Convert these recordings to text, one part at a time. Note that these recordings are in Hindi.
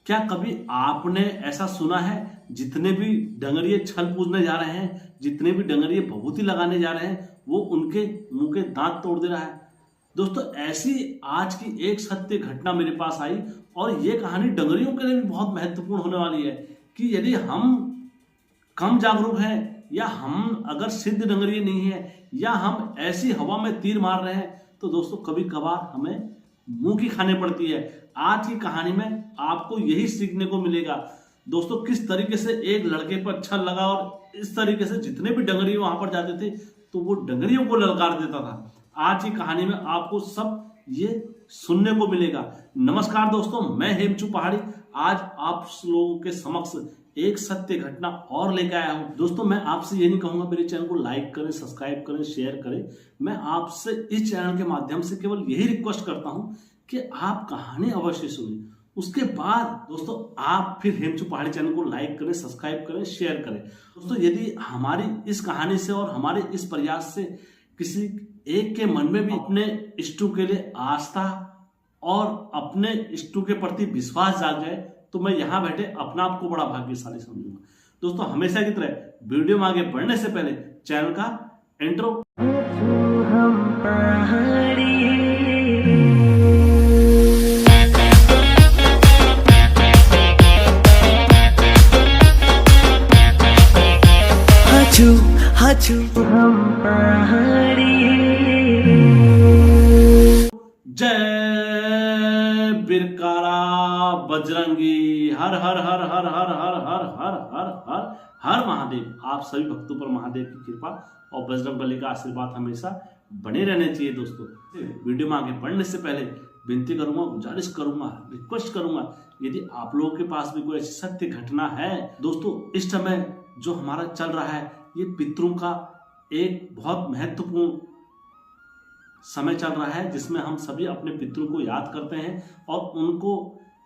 क्या कभी आपने ऐसा सुना है जितने भी डंगरिये छल पूजने जा रहे हैं, जितने भी डंगरिये भभूति लगाने जा रहे हैं, वो उनके मुंह के दांत तोड़ दे रहा है? दोस्तों, ऐसी आज की एक सत्य घटना मेरे पास आई और ये कहानी डंगरियों के लिए भी बहुत महत्वपूर्ण होने वाली है कि यदि हम कम जागरूक हैं या हम अगर सिद्ध डंगरिये नहीं है या हम ऐसी हवा में तीर मार रहे हैं तो दोस्तों कभी कभार हमें मुंह की खाने पड़ती है। आज की कहानी में आपको यही सीखने को मिलेगा दोस्तों, किस तरीके से एक लड़के पर छल लगा और इस तरीके से जितने भी डंगरिये वहां पर जाते थे तो वो डंगरियों को ललकार देता था। आज की कहानी में आपको सब ये सुनने को मिलेगा। नमस्कार दोस्तों, मैं हेमचू पहाड़ी आज आप लोगों के समक्ष एक सत्य घटना और लेकर आया हूं। दोस्तों, मैं आपसे ये नहीं कहूंगा मेरे चैनल को लाइक करें, सब्सक्राइब करें, शेयर करें। मैं आपसे इस चैनल के माध्यम से केवल यही रिक्वेस्ट करता हूं कि आप कहानी अवश्य सुनें। उसके बाद दोस्तों आप फिर हेमचू पहाड़ी चैनल को लाइक करें, सब्सक्राइब करें, शेयर करें। दोस्तों, यदि हमारी इस कहानी से और हमारे इस प्रयास से किसी एक के मन में भी अपने इष्टों के लिए आस्था और अपने इष्टों के प्रति विश्वास जाग जाए तो मैं यहां बैठे अपना आपको बड़ा भाग्यशाली समझूंगा। दोस्तों, हमेशा की तरह वीडियो में आगे बढ़ने से पहले चैनल का इंट्रो। जय बिरकारा बजरंगी, हर हर हर हर हर हर हर हर हर हर हर महादेव। आप सभी भक्तों पर महादेव की कृपा और बजरंग बली का आशीर्वाद हमेशा बने रहने चाहिए। दोस्तों, वीडियो में आगे बढ़ने से पहले विनती करूंगा, गुजारिश करूंगा, रिक्वेस्ट करूंगा, यदि आप लोगों के पास भी कोई ऐसी सत्य घटना है दोस्तों, इस समय जो हमारा चल रहा है ये पितरों का एक बहुत महत्वपूर्ण समय चल रहा है जिसमें हम सभी अपने पितरों को याद करते हैं और उनको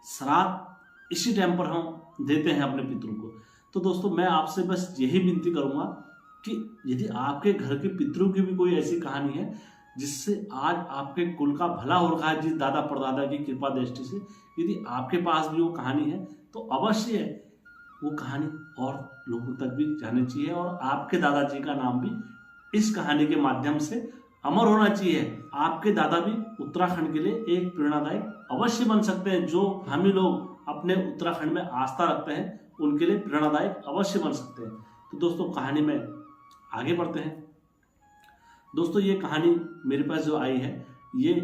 श्राद्ध इसी टाइम पर हम देते हैं अपने पितरों को। तो दोस्तों, मैं आपसे बस यही विनती करूंगा कि यदि आपके घर के पितरों की भी कोई ऐसी कहानी है जिससे आज आपके कुल का भला हो रहा है, जिस दादा परदादा की कृपा दृष्टि से, यदि आपके पास भी वो कहानी है तो अवश्य वो कहानी और लोगों तक भी जानी चाहिए और आपके दादाजी का नाम भी इस कहानी के माध्यम से अमर होना चाहिए। आपके दादा भी उत्तराखंड के लिए एक प्रेरणादायक अवश्य बन सकते हैं। जो हम ही लोग अपने उत्तराखंड में आस्था रखते हैं उनके लिए प्रेरणादायक अवश्य बन सकते हैं। तो दोस्तों, कहानी में आगे बढ़ते हैं। दोस्तों, ये कहानी मेरे पास जो आई है ये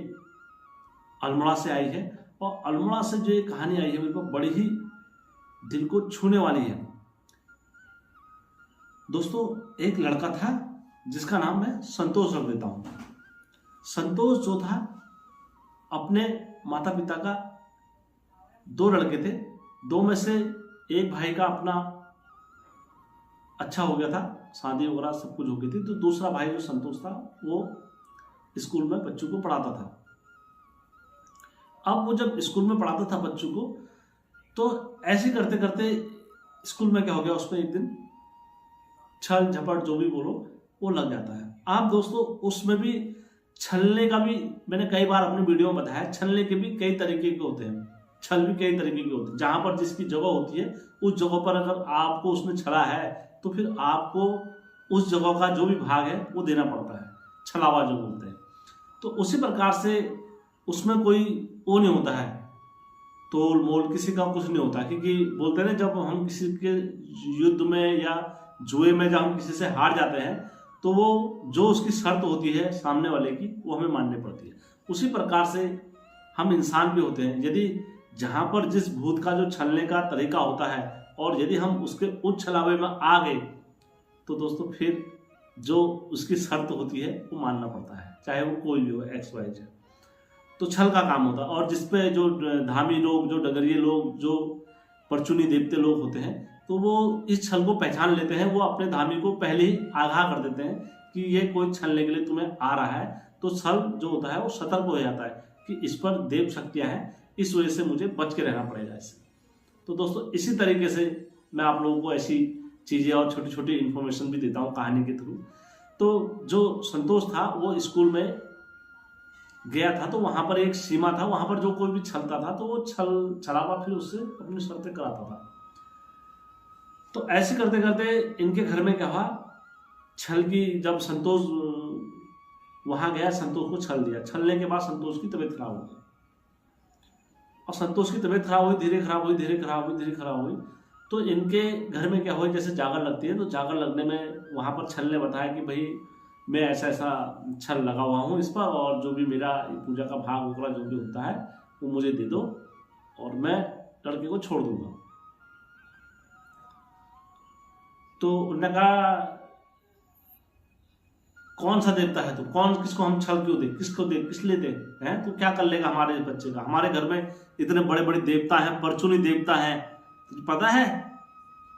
अल्मोड़ा से आई है और अल्मोड़ा से जो ये कहानी आई है मेरे को बड़ी ही दिल को छूने वाली है। दोस्तों, एक लड़का था जिसका नाम मैं संतोष रख देता हूं। संतोष जो था, अपने माता पिता का दो लड़के थे, दो में से एक भाई का अपना अच्छा हो गया था, शादी वगैरह सब कुछ हो गई थी, तो दूसरा भाई जो संतोष था वो स्कूल में बच्चों को पढ़ाता था। अब वो जब स्कूल में पढ़ाता था बच्चों को तो ऐसे करते करते स्कूल में क्या हो गया, उसमें एक दिन छल झपट जो भी बोलो वो लग जाता है। आप दोस्तों, उसमें भी छलने का भी मैंने कई बार अपने वीडियो में बताया, छलने के भी कई तरीके के होते हैं, छल भी कई तरीके के होते हैं। जहां पर जिसकी जगह होती है उस जगह पर अगर आपको उसने छला है तो फिर आपको उस जगह का जो भी भाग है वो देना पड़ता है, छलावा जो बोलते हैं। तो उसी प्रकार से उसमें कोई वो नहीं होता है, तोल मोल किसी का कुछ नहीं होता, क्योंकि बोलते हैं ना, जब हम किसी के युद्ध में या जुए में जब हम किसी से हार जाते हैं तो वो जो उसकी शर्त होती है सामने वाले की वो हमें माननी पड़ती है। उसी प्रकार से हम इंसान भी होते हैं। यदि जहां पर जिस भूत का जो छलने का तरीका होता है और यदि हम उसके उस छलावे में आ गए तो दोस्तों फिर जो उसकी शर्त होती है वो मानना पड़ता है, चाहे वो कोई भी हो, एक्स वाई जेड। तो छल का काम होता है। और जिसपे जो धामी लोग, जो डगरिये लोग, जो परचुनी देवते लोग होते हैं तो वो इस छल को पहचान लेते हैं, वो अपने धामी को पहले ही आगाह कर देते हैं कि ये कोई छलने के लिए तुम्हें आ रहा है। तो छल जो होता है वो सतर्क हो जाता है कि इस पर देव शक्तियां हैं, इस वजह से मुझे बच के रहना पड़ेगा इससे। तो दोस्तों, इसी तरीके से मैं आप लोगों को ऐसी चीजें और छोटी छोटी इन्फॉर्मेशन भी देता हूँ कहानी के थ्रू। तो जो संतोष था वो स्कूल में गया था तो वहां पर एक सीमा था, वहां पर जो कोई भी छलता था तो वो छलावा फिर उससे अपनी शर्तें कराता था। तो ऐसे करते करते इनके घर में क्या हुआ, छल की जब संतोष वहां गया, संतोष को छल दिया। छलने के बाद संतोष की तबीयत खराब हो गई, और संतोष की तबीयत खराब हुई, धीरे खराब हुई, धीरे खराब हुई, धीरे खराब हुई। तो इनके घर में क्या हुआ, जैसे जागर लगती है, तो जागर लगने में वहां पर छल ने बताया कि भाई मैं ऐसा ऐसा छल लगा हुआ हूँ इस पर, और जो भी मेरा पूजा का भाग वगैरह जो भी होता है वो मुझे दे दो और मैं लड़के को छोड़ दूंगा। तो उन्होंने कहा कौन सा देवता है तू, कौन, किसको हम छल क्यों दे, किसको दे, किस लिए दे हैं, तू क्या कर लेगा हमारे बच्चे का, हमारे घर में इतने बड़े बड़े देवता हैं, परचुनी देवता है, तुझे पता है,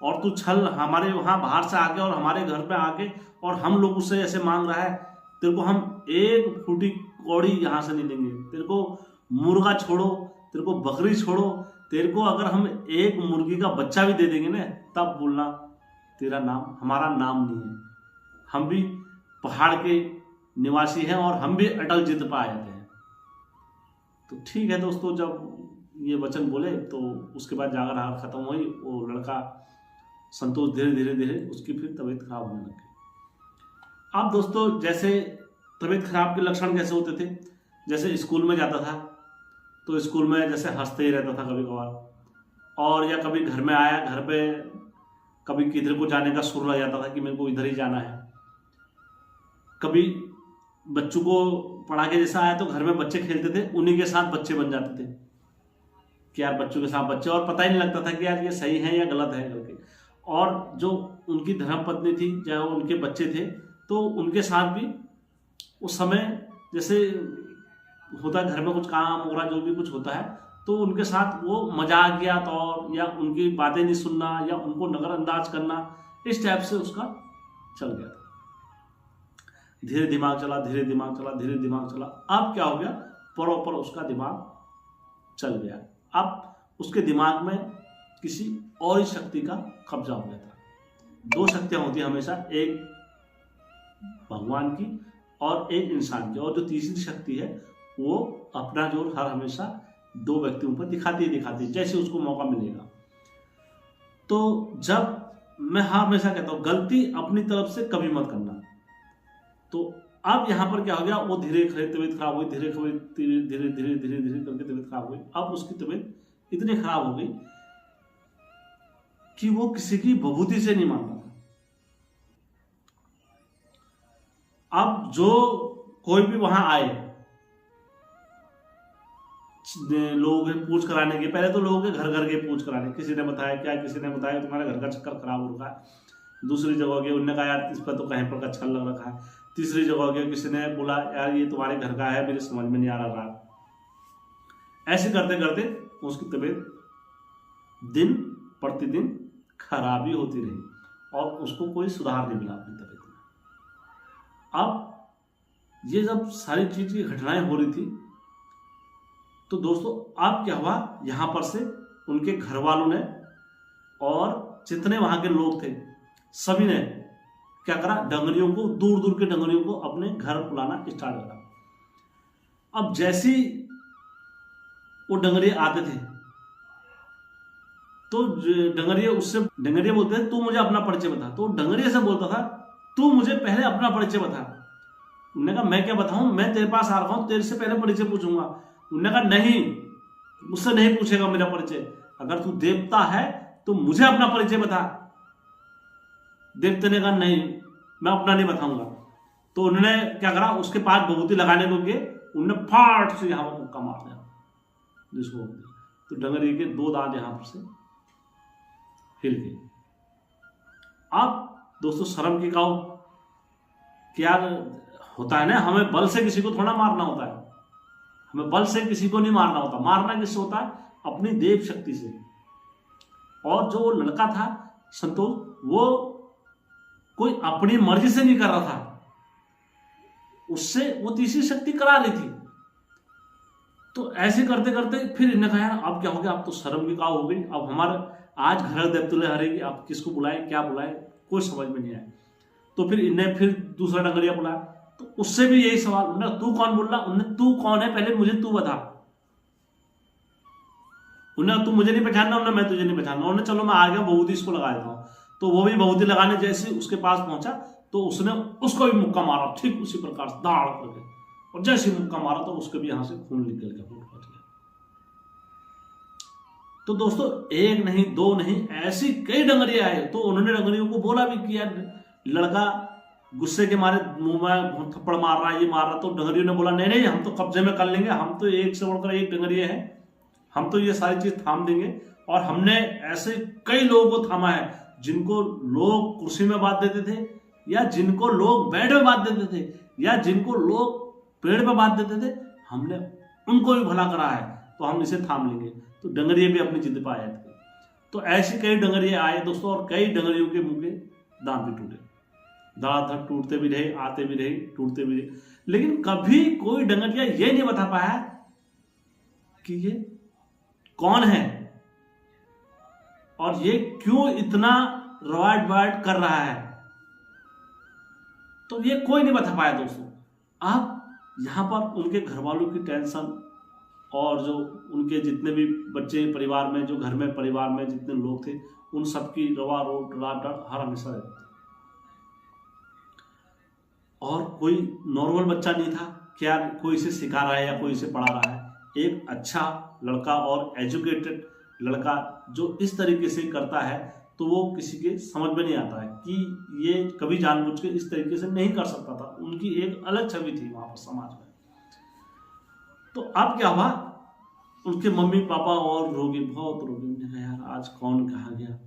और तू छल हमारे वहां बाहर से आके और हमारे घर पे आके और हम लोग उससे ऐसे मांग रहा है। तेरे को हम एक फूटी कौड़ी यहां से नहीं देंगे, तेरे को मुर्गा छोड़ो, तेरे को बकरी छोड़ो, तेरे को अगर हम एक मुर्गी का बच्चा भी दे देंगे ना तब बोलना तेरा नाम हमारा नाम नहीं है। हम भी पहाड़ के निवासी हैं और हम भी अटल जिद पर आ जाते हैं। तो ठीक है दोस्तों, जब ये वचन बोले तो उसके बाद जागर हार खत्म हुई, वो लड़का संतोष धीरे धीरे धीरे उसकी फिर तबीयत खराब होने लगी। अब दोस्तों जैसे तबीयत खराब के लक्षण कैसे होते थे, जैसे स्कूल में जाता था तो स्कूल में जैसे हंसते ही रहता था कभी कभार, और या कभी घर में आया, घर पे कभी किधर को जाने का सुर लग जाता था कि मेरे को इधर ही जाना है। कभी बच्चों को पढ़ा के जैसा आया तो घर में बच्चे खेलते थे, उन्हीं के साथ बच्चे बन जाते थे कि यार बच्चों के साथ बच्चे, और पता ही नहीं लगता था कि यार ये सही है या गलत है करके। और जो उनकी धर्मपत्नी थी, चाहे उनके बच्चे थे, तो उनके साथ भी उस समय जैसे होता है घर में कुछ काम हो रहा, जो भी कुछ होता है, तो उनके साथ वो मजाकिया तौर या उनकी बातें नहीं सुनना या उनको नजरअंदाज करना, इस टाइप से उसका चल गया था। धीरे दिमाग चला, धीरे दिमाग चला, धीरे दिमाग चला। अब क्या हो गया, प्रॉपर उसका दिमाग चल गया। अब उसके दिमाग में किसी और शक्ति का कब्जा हो गया था। दो शक्तियां होती हैं हमेशा, एक भगवान की और एक इंसान की, और जो तीसरी शक्ति है वो अपना जोर हर हमेशा दो व्यक्तियों पर दिखाती है जैसे उसको मौका मिलेगा। तो जब मैं हमेशा कहता हूं गलती अपनी तरफ से कभी मत करना। तो अब यहां पर क्या हो गया, वो धीरे धीरे तबीयत खराब हुई, धीरे धीरे धीरे धीरे धीरे करके तबीयत खराब हुई। अब उसकी तबीयत इतनी खराब हो गई कि वो किसी की बभूति से नहीं मानता था। अब जो कोई भी वहां आए, लोग पूछ कराने के, पहले तो लोगों के घर घर के पूछ कराने, किसी ने बताया क्या, किसी ने बताया तुम्हारे घर का चक्कर खराब हो रखा है। दूसरी जगह गए, उन्होंने कहा यार इस पर तो कहीं पर का छल लग रखा है। तीसरी जगह गए, किसी ने बोला यार ये तुम्हारे घर का है, मेरे समझ में नहीं आ रहा। ऐसे करते करते उसकी तबीयत दिन प्रतिदिन खराब ही होती रही और उसको कोई सुधार नहीं मिला अपनी तबीयत में। अब ये जब सारी चीज की घटनाएं हो रही थी तो दोस्तों अब क्या हुआ, यहां पर से उनके घर वालों ने और जितने वहां के लोग थे सभी ने क्या करा, डंगरियों को, दूर दूर के डंगरियों को अपने घर बुलाना स्टार्ट करा। अब जैसी वो डंगरिये आते थे तो डंगरिया बोलते थे तू मुझे अपना परिचय बता। तो डंगरिया से बोलता था तू मुझे पहले अपना परिचय बता। उन्होंने कहा मैं क्या बताऊं, मैं तेरे पास आ रहा हूं, तेरे से पहले परिचय पूछूंगा। उन्होंने कहा नहीं, मुझसे नहीं पूछेगा मेरा परिचय, अगर तू देवता है तो मुझे अपना परिचय बता। देवता ने कहा नहीं, मैं अपना नहीं बताऊंगा। तो उन्होंने क्या करा, उसके पास विभूति लगाने को गए, उन्होंने फाट से यहां पर मुक्का मार दिया जिसको, तो डंगरी के दो दांत यहां पर से हिल गए। अब दोस्तों शर्म की काऊ क्या होता है ना, हमें बल से किसी को थोड़ा मारना होता है, हमें बल से किसी को नहीं मारना होता। मारना किससे होता है, अपनी देव शक्ति से। और जो लड़का था संतोष, वो कोई अपनी मर्जी से नहीं कर रहा था, उससे वो तीसरी शक्ति करा रही थी। तो ऐसे करते करते फिर इन्हें कहा यार अब क्या हो गया, अब तो शर्म की काऊ हो गई, अब हमारे आज घर देवतुल्य हरेगी, अब किसको बुलाए, क्या बुलाए, कोई समझ में नहीं आया। तो फिर इन्हें फिर दूसरा डंगरिया बुलाया, तो उससे भी यही सवाल, उन्होंने तू कौन बोल रहा, उन्हें तू कौन है पहले मुझे तू बता। उन्हें तू मुझे नहीं पहचानना, उन्हें मैं तुझे नहीं पहचानना। उन्हें चलो मैं आ गया बहुती इसको लगा देता हूँ, तो वो भी बहुती लगाने जैसे उसके पास पहुंचा तो उसने उसको भी मुक्का मारा ठीक उसी प्रकार से दाड़ करके, और जैसे मुक्का मारा तो उसके भी यहां से खून निकल गया, फूट गया। तो दोस्तों एक नहीं दो नहीं ऐसी कई डंगरिया आए, तो उन्होंने डंगरियों को बोला भी कि यार लड़का गुस्से के मारे मुंह में थप्पड़ मार रहा है, ये मार रहा, तो डंगरियों ने बोला नहीं नहीं हम तो कब्जे में कर लेंगे, हम तो एक से बढ़कर एक डंगरिया है, हम तो ये सारी चीज थाम देंगे। और हमने ऐसे कई लोगों को थामा है जिनको लोग कुर्सी में बांध देते थे, या जिनको लोग बेड में बांध देते थे, या जिनको लोग पेड़ पे बांध देते थे, हमने उनको भी भला करा है, तो हम इसे थाम लेंगे। तो डंगरिये भी अपनी जिद पर आए थे। तो ऐसे कई डंगरिये आए दोस्तों, और कई डंगरियों के मुंह के दांत भी टूटे, धड़ाधड़ टूटते भी रहे, आते भी रहे, टूटते भी रहे, लेकिन कभी कोई डंगरिया ये नहीं बता पाया कि ये कौन है और ये क्यों इतना रवाट वाट कर रहा है। तो ये कोई नहीं बता पाया दोस्तों। अब यहां पर उनके घर वालों की टेंशन, और जो उनके जितने भी बच्चे परिवार में, जो घर में परिवार में जितने लोग थे, उन सबकी रवा रोट राट हर हमेशा रहती थी। और कोई नॉर्मल बच्चा नहीं था, क्या कोई इसे सिखा रहा है या कोई इसे पढ़ा रहा है। एक अच्छा लड़का और एजुकेटेड लड़का जो इस तरीके से करता है, तो वो किसी के समझ में नहीं आता है कि ये कभी जानबूझ के इस तरीके से नहीं कर सकता था। उनकी एक अलग छवि थी वहां पर समाज में। तो अब क्या हुआ, उनके मम्मी पापा और रोगी, बहुत रोगी। उन्होंने कहा यार आज कौन कहाँ गया,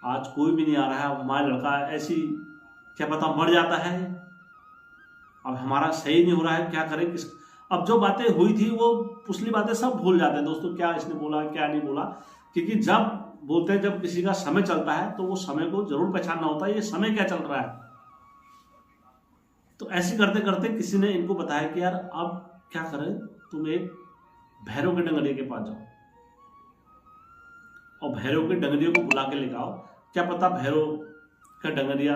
आज कोई भी नहीं आ रहा है, हमारा लड़का ऐसी क्या पता मर जाता है, अब हमारा सही नहीं हो रहा है, क्या करें किस। अब जो बातें हुई थी वो पिछली बातें सब भूल जाते हैं दोस्तों, क्या इसने बोला क्या नहीं बोला, क्योंकि जब बोलते हैं जब किसी का समय चलता है तो वो समय को जरूर पहचानना होता है, ये समय क्या चल रहा है। तो ऐसे करते करते किसी ने इनको बताया कि यार अब क्या करें, तुम एक भैरव के डंगरिये के पास जाओ और भैरव के डंगरिये को बुला के लेकर आओ, क्या पता भैरव का डंगरिया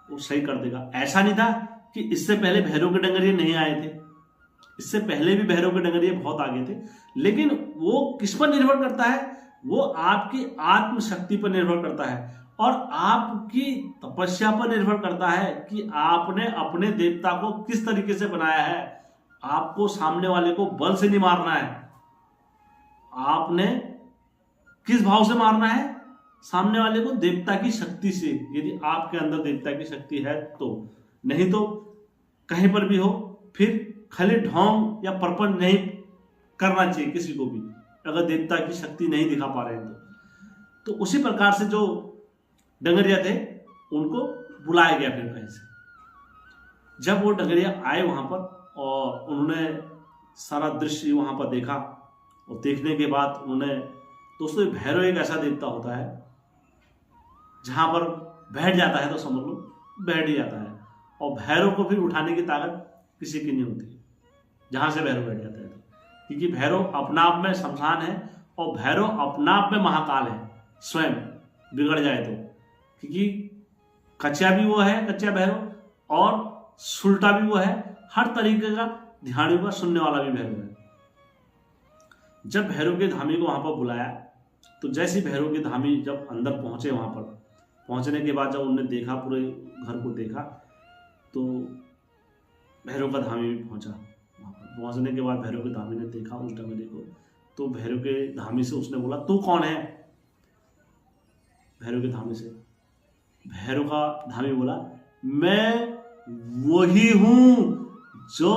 वो सही कर देगा। ऐसा नहीं था कि इससे पहले भैरव के डंगरिये नहीं आए थे, इससे पहले भी भैरव के डंगरिये बहुत आगे थे, लेकिन वो किस पर निर्भर करता है, वो आपकी आत्मशक्ति पर निर्भर करता है और आपकी तपस्या पर निर्भर करता है कि आपने अपने देवता को किस तरीके से बनाया है। आपको सामने वाले को बल से नहीं मारना है, आपने किस भाव से मारना है, सामने वाले को देवता की शक्ति से, यदि आपके अंदर देवता की शक्ति है तो। नहीं तो कहीं पर भी हो फिर खाली ढोंग या परपंच नहीं करना चाहिए किसी को भी, अगर देवता की शक्ति नहीं दिखा पा रहे हैं तो उसी प्रकार से जो डंगरिया थे उनको बुलाया गया। फिर कहीं से जब वो डंगरिया आए वहां पर और उन्होंने सारा दृश्य वहां पर देखा, और देखने के बाद उन्होंने, दोस्तों भैरव एक ऐसा देवता होता है जहां पर बैठ जाता है तो समझ लो बैठ ही जाता है, और भैरव को फिर उठाने की ताकत किसी की नहीं होती जहां से भैरव बैठ जाता है, क्योंकि भैरव अपना आप में शमशान है और भैरव अपना आप में महाकाल है स्वयं, बिगड़ जाए तो। क्योंकि कच्चा भी वो है, कच्चा भैरव, और सुलटा भी वो है, हर तरीके का ध्यान का सुनने वाला भी भैरव है। जब भैरव के धामी को वहां पर बुलाया तो जैसे भैरव के धामी जब अंदर पहुंचे, वहां पर पहुंचने के बाद जब उन्होंने देखा, पूरे घर को देखा, तो भैरव का धामी भी पहुंचा। वहां पर पहुंचने के बाद भैरव के धामी ने देखा उस डंगरिये को, तो भैरव के धामी से उसने बोला तू कौन है। भैरव के धामी से भैरव का धामी बोला मैं वही हूं जो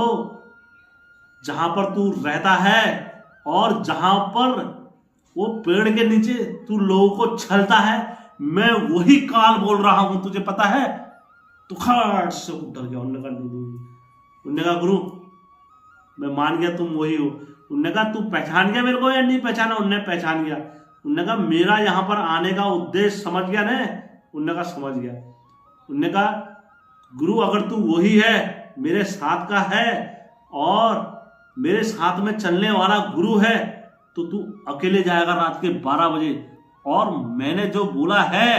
जहां पर तू रहता है और जहां पर वो पेड़ के नीचे तू लोगों को छलता है, मैं वही काल बोल रहा हूं, तुझे पता है। तो खट से उतर गया। उन्होंने कहा गुरु मैं मान गया तुम वही हो। उन्होंने कहा तू पहचान गया मेरे को या नहीं पहचाना। उन्होंने पहचान गया। उन्होंने कहा मेरा यहां पर आने का उद्देश्य समझ गया ना। उन्होंने कहा समझ गया। उन्होंने कहा गुरु अगर तू वही है, मेरे साथ का है और मेरे साथ में चलने वाला गुरु है, तो तू अकेले जाएगा रात के 12 बजे, और मैंने जो बोला है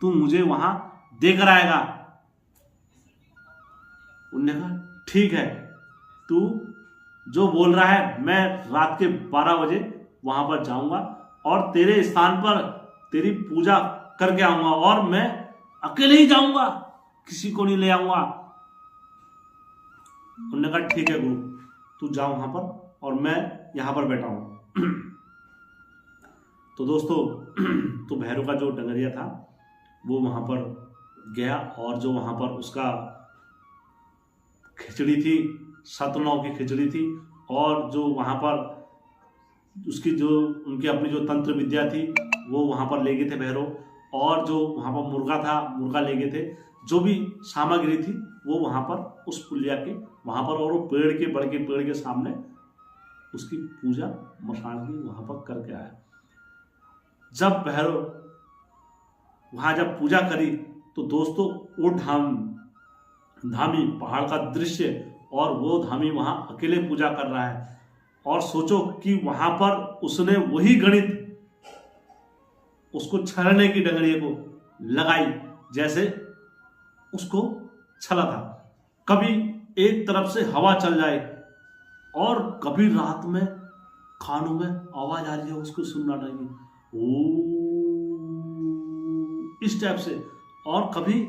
तू मुझे वहां देकर आएगा। उन्होंने कहा ठीक है, तू जो बोल रहा है मैं रात के 12 बजे वहां पर जाऊंगा और तेरे स्थान पर तेरी पूजा करके आऊंगा, और मैं अकेले ही जाऊंगा, किसी को नहीं ले आऊंगा। उन्होंने कहा ठीक है गुरु, तू जा वहां पर और मैं यहां पर बैठा हूं। तो दोस्तों तो भैरव का जो डंगरिया था वो वहां पर गया, और जो वहां पर उसका खिचड़ी थी, 7 की खिचड़ी थी, और जो वहां पर उसकी जो उनकी अपनी जो तंत्र विद्या थी वो वहां पर ले गए थे भैरव, और जो वहां पर मुर्गा था मुर्गा ले गए थे, जो भी सामग्री थी वो वहां पर उस पुलिया के वहां पर, और वो पेड़ के बड़े के पेड़ के सामने उसकी पूजा मसान की वहां पर करके आया। जब भैरव वहां जब पूजा करी तो दोस्तों वो धामी पहाड़ का दृश्य, और वो धामी वहां अकेले पूजा कर रहा है, और सोचो कि वहां पर उसने वही गणित उसको छलने की डंगरिया को लगाई जैसे उसको छला था। कभी एक तरफ से हवा चल जाए, और कभी रात में कानों में आवाज आ रही है उसको सुनना चाहिए, ओ इस टाइप से, और कभी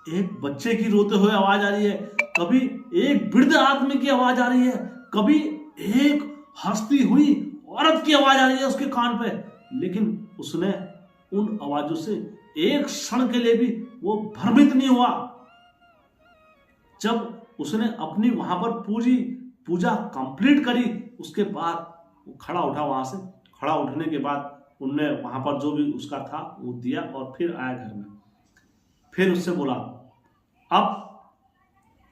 एक बच्चे की रोते हुए आवाज आ रही है, कभी एक वृद्ध आदमी की आवाज आ रही है, कभी एक हंसती हुई औरत की आवाज आ रही है उसके कान पे। लेकिन उसने उन आवाजों से एक क्षण के लिए भी वो भ्रमित नहीं हुआ। जब उसने अपनी वहां पर पूजा कंप्लीट करी, उसके बाद वो खड़ा उठा, वहां से खड़ा उठने के बाद उनने वहां पर जो भी उसका था वो दिया, और फिर आया घर में। फिर उससे बोला अब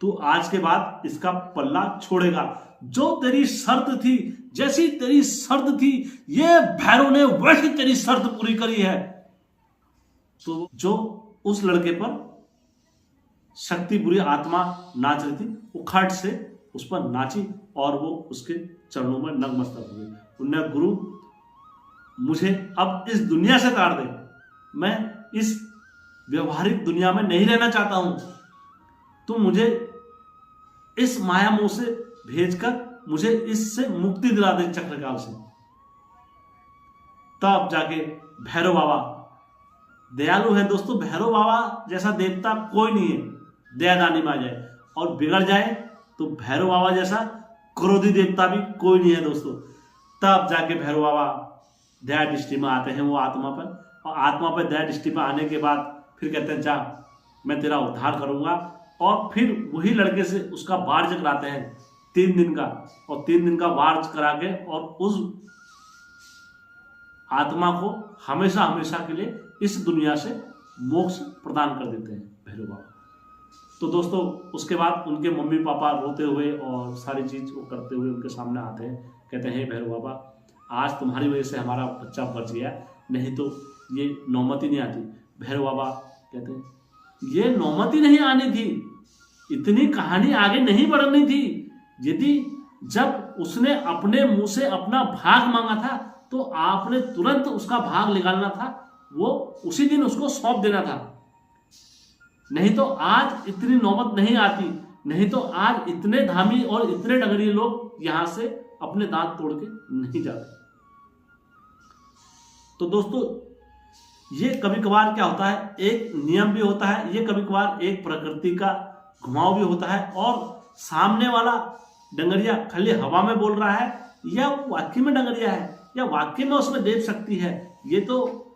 तू आज के बाद इसका पल्ला छोड़ेगा, जो तेरी शर्त थी, जैसी तेरी शर्त थी, ये भैरव ने वैसी तेरी शर्त पूरी करी है। तो जो उस लड़के पर शक्ति बुरी आत्मा नाच रही थी, वो खट से उस पर नाची, और वो उसके चरणों में नतमस्तक हो गई। उन्होंने गुरु मुझे अब इस दुनिया से तार दे, मैं इस व्यवहारिक दुनिया में नहीं रहना चाहता हूं, तुम मुझे इस माया मोह से भेजकर मुझे इससे मुक्ति दिला दे चक्रकाल से। तब जाके भैरव बाबा दयालु है दोस्तों, भैरव बाबा जैसा देवता कोई नहीं है, दयादानी में आ जाए, और बिगड़ जाए तो भैरव बाबा जैसा क्रोधी देवता भी कोई नहीं है दोस्तों। तब जाके भैरव बाबा दया दृष्टि में आते हैं वो आत्मा पर, और आत्मा पर दया दृष्टि पर आने के बाद फिर कहते हैं जा मैं तेरा उद्धार करूंगा, और फिर वही लड़के से उसका वार्ज कराते हैं 3 दिन का, और 3 दिन का वार्ज करा के और उस आत्मा को हमेशा हमेशा के लिए इस दुनिया से मोक्ष प्रदान कर देते हैं भैरव बाबा। तो दोस्तों उसके बाद उनके मम्मी पापा रोते हुए और सारी चीज वो करते हुए उनके सामने आते हैं, कहते हैं भैरव बाबा आज तुम्हारी वजह से हमारा बच्चा बच गया, नहीं तो ये नौमती नहीं आती। भैरव बाबा कहते हैं ये नौमती नहीं आनी थी, इतनी कहानी आगे नहीं बढ़नी थी, यदि जब उसने अपने मुंह से अपना भाग मांगा था तो आपने तुरंत उसका भाग निकालना था, वो उसी दिन उसको सौंप देना था, नहीं तो आज इतनी नौबत नहीं आती, नहीं तो आज इतने धामी और इतने डगरिये लोग यहां से अपने दांत तोड़ के नहीं जाते। तो दोस्तों ये कभी कभार क्या होता है, एक नियम भी होता है, ये कभी कभार एक प्रकृति का घुमाव भी होता है, और सामने वाला डंगरिया खाली हवा में बोल रहा है या वाक्य में डंगरिया है या वाक्य में उसमें देव शक्ति है, ये तो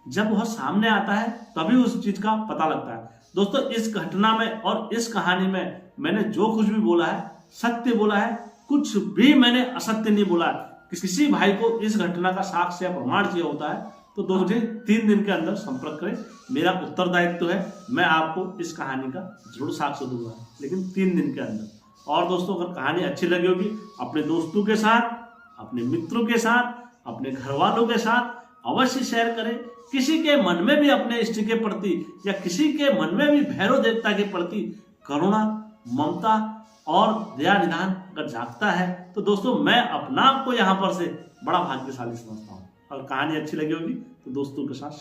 जब वह सामने आता है तभी उस चीज का पता लगता है। दोस्तों इस घटना में और इस कहानी में मैंने जो कुछ भी बोला है सत्य बोला है, कुछ भी मैंने असत्य नहीं बोला है। किसी भाई को इस घटना का साक्ष्य या प्रमाण चाहिए होता है तो मुझे 3 दिन के अंदर संपर्क करें, मेरा उत्तरदायित्व है, मैं आपको इस कहानी का जरूर साक्ष्य दूंगा, लेकिन 3 दिन के अंदर। और दोस्तों अगर कहानी अच्छी लगी होगी अपने दोस्तों के साथ, अपने मित्रों के साथ, अपने घर वालों के साथ अवश्य शेयर करें। किसी के मन में भी अपने इष्ट के प्रति या किसी के मन में भी भैरव देवता के प्रति करुणा, ममता और दया निधान अगर जागता है तो दोस्तों मैं अपना आपको यहाँ पर से बड़ा भाग्यशाली समझता हूँ। अगर कहानी अच्छी लगी होगी तो दोस्तों के साथ